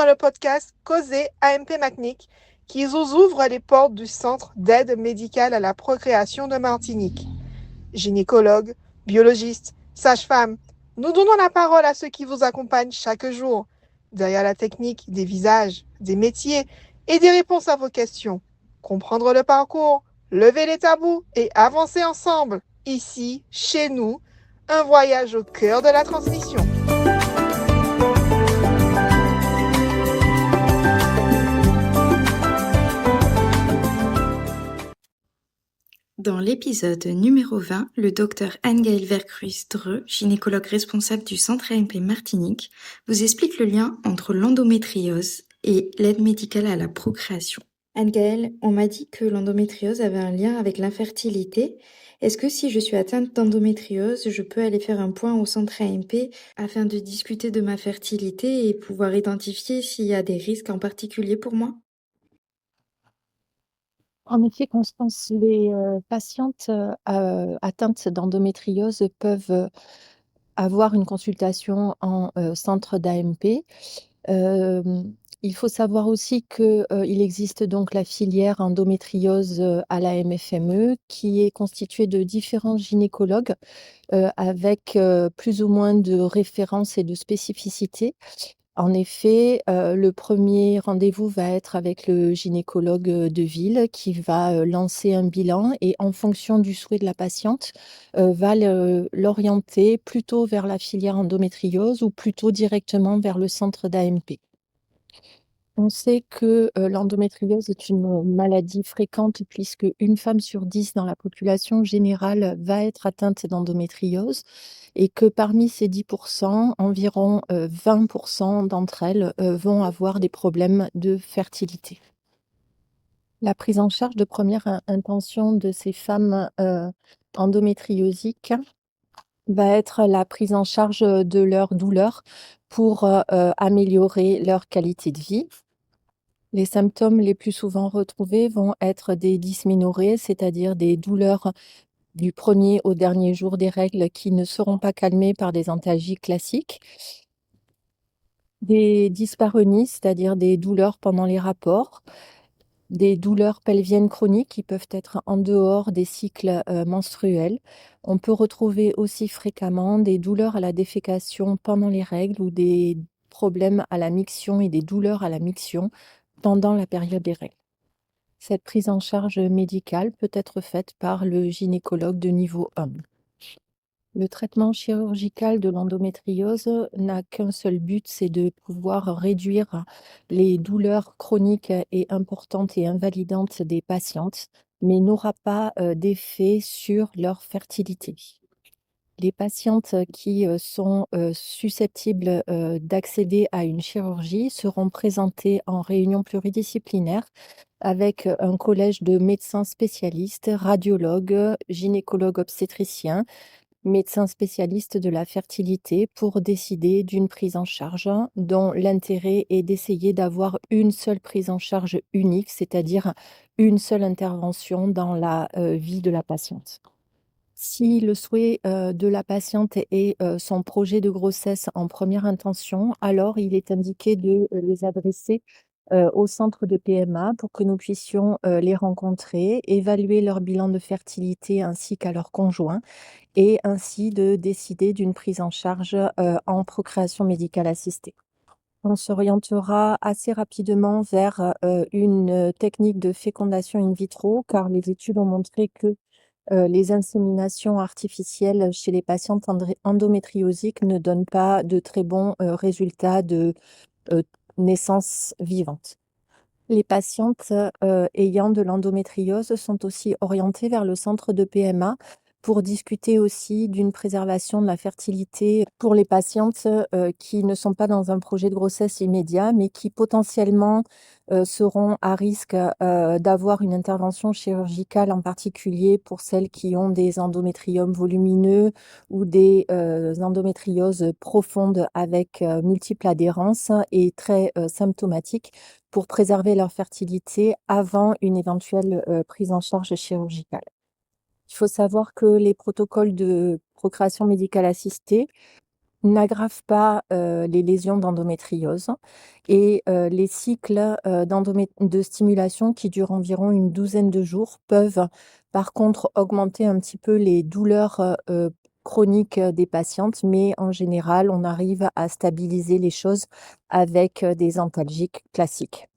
dans le podcast Causer AMP Martinique qui vous ouvre les portes du Centre d'aide médicale à la procréation de Martinique. Gynécologues, biologistes, sages-femmes, nous donnons la parole à ceux qui vous accompagnent chaque jour, derrière la technique, des visages, des métiers et des réponses à vos questions. Comprendre le parcours, lever les tabous et avancer ensemble, ici, chez nous, un voyage au cœur de la transmission. Dans l'épisode numéro 20, le docteur Anne-Gaëlle Vercruys-Dreux, gynécologue responsable du Centre AMP Martinique, vous explique le lien entre l'endométriose et l'aide médicale à la procréation. Anne-Gaëlle, on m'a dit que l'endométriose avait un lien avec l'infertilité. Est-ce que si je suis atteinte d'endométriose, je peux aller faire un point au Centre AMP afin de discuter de ma fertilité et pouvoir identifier s'il y a des risques en particulier pour moi? En effet, Constance, les patientes atteintes d'endométriose peuvent avoir une consultation en centre d'AMP. Il faut savoir aussi qu'il existe donc la filière endométriose à la MFME qui est constituée de différents gynécologues avec plus ou moins de références et de spécificités. En effet, le premier rendez-vous va être avec le gynécologue, de ville qui va, lancer un bilan et en fonction du souhait de la patiente, va l'orienter plutôt vers la filière endométriose ou plutôt directement vers le centre d'AMP. On sait que, l'endométriose est une maladie fréquente puisque une femme sur 10 dans la population générale va être atteinte d'endométriose et que parmi ces 10 environ, 20 d'entre elles, vont avoir des problèmes de fertilité. La prise en charge de première intention de ces femmes, endométriosiques va être la prise en charge, de leurs douleurs pour, améliorer leur qualité de vie. Les symptômes les plus souvent retrouvés vont être des dysménorrhées, c'est-à-dire des douleurs du premier au dernier jour des règles qui ne seront pas calmées par des antalgiques classiques. Des dyspareunies, c'est-à-dire des douleurs pendant les rapports. Des douleurs pelviennes chroniques qui peuvent être en dehors des cycles menstruels. On peut retrouver aussi fréquemment des douleurs à la défécation pendant les règles ou des problèmes à la miction et des douleurs à la miction pendant la période des règles. Cette prise en charge médicale peut être faite par le gynécologue de niveau 1. Le traitement chirurgical de l'endométriose n'a qu'un seul but, c'est de pouvoir réduire les douleurs chroniques et importantes et invalidantes des patientes, mais n'aura pas d'effet sur leur fertilité. Les patientes qui sont susceptibles d'accéder à une chirurgie seront présentées en réunion pluridisciplinaire avec un collège de médecins spécialistes, radiologues, gynécologues obstétriciens, médecins spécialistes de la fertilité pour décider d'une prise en charge dont l'intérêt est d'essayer d'avoir une seule prise en charge unique, c'est-à-dire une seule intervention dans la vie de la patiente. Si le souhait de la patiente est son projet de grossesse en première intention, alors il est indiqué de les adresser au centre de PMA pour que nous puissions les rencontrer, évaluer leur bilan de fertilité ainsi qu'à leur conjoint et ainsi de décider d'une prise en charge en procréation médicale assistée. On s'orientera assez rapidement vers une technique de fécondation in vitro car les études ont montré que les inséminations artificielles chez les patientes endométriosiques ne donnent pas de très bons résultats de naissance vivante. Les patientes ayant de l'endométriose sont aussi orientées vers le centre de PMA pour discuter aussi d'une préservation de la fertilité pour les patientes qui ne sont pas dans un projet de grossesse immédiat, mais qui potentiellement seront à risque d'avoir une intervention chirurgicale, en particulier pour celles qui ont des endométriomes volumineux ou des endométrioses profondes avec multiples adhérences et très symptomatiques pour préserver leur fertilité avant une éventuelle prise en charge chirurgicale. Il faut savoir que les protocoles de procréation médicale assistée n'aggrave pas les lésions d'endométriose et les cycles de stimulation qui durent environ une douzaine de jours peuvent par contre augmenter un petit peu les douleurs chroniques des patientes, mais en général, on arrive à stabiliser les choses avec des antalgiques classiques.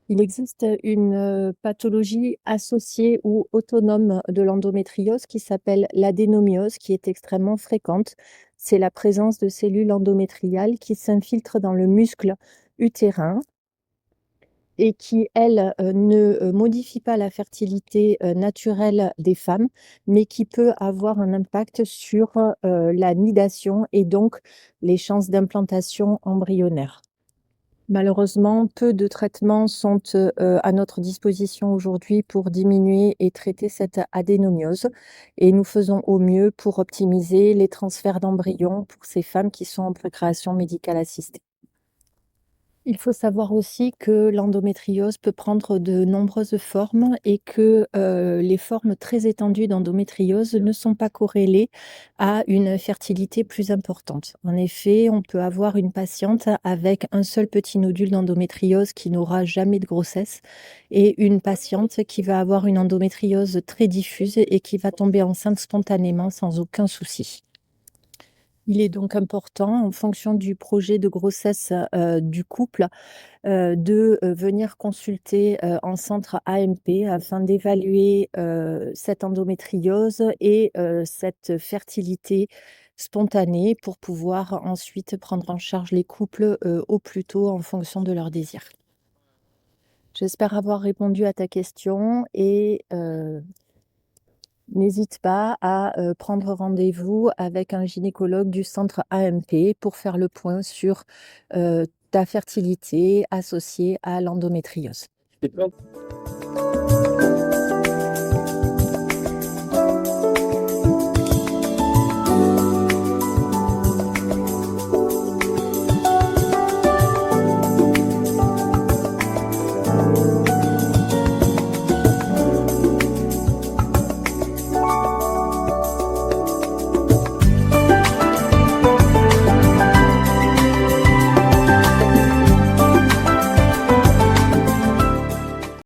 Il existe une pathologie associée ou autonome de l'endométriose qui s'appelle l'adénomiose, qui est extrêmement fréquente. C'est la présence de cellules endométriales qui s'infiltrent dans le muscle utérin et qui, elles, ne modifient pas la fertilité naturelle des femmes, mais qui peut avoir un impact sur la nidation et donc les chances d'implantation embryonnaire. Malheureusement, peu de traitements sont à notre disposition aujourd'hui pour diminuer et traiter cette adénomiose et nous faisons au mieux pour optimiser les transferts d'embryons pour ces femmes qui sont en procréation médicale assistée. Il faut savoir aussi que l'endométriose peut prendre de nombreuses formes et que les formes très étendues d'endométriose ne sont pas corrélées à une fertilité plus importante. En effet, on peut avoir une patiente avec un seul petit nodule d'endométriose qui n'aura jamais de grossesse et une patiente qui va avoir une endométriose très diffuse et qui va tomber enceinte spontanément sans aucun souci. Il est donc important, en fonction du projet de grossesse du couple, de venir consulter en centre AMP afin d'évaluer cette endométriose et cette fertilité spontanée pour pouvoir ensuite prendre en charge les couples au plus tôt en fonction de leurs désirs. J'espère avoir répondu à ta question et n'hésite pas à prendre rendez-vous avec un gynécologue du centre AMP pour faire le point sur ta fertilité associée à l'endométriose.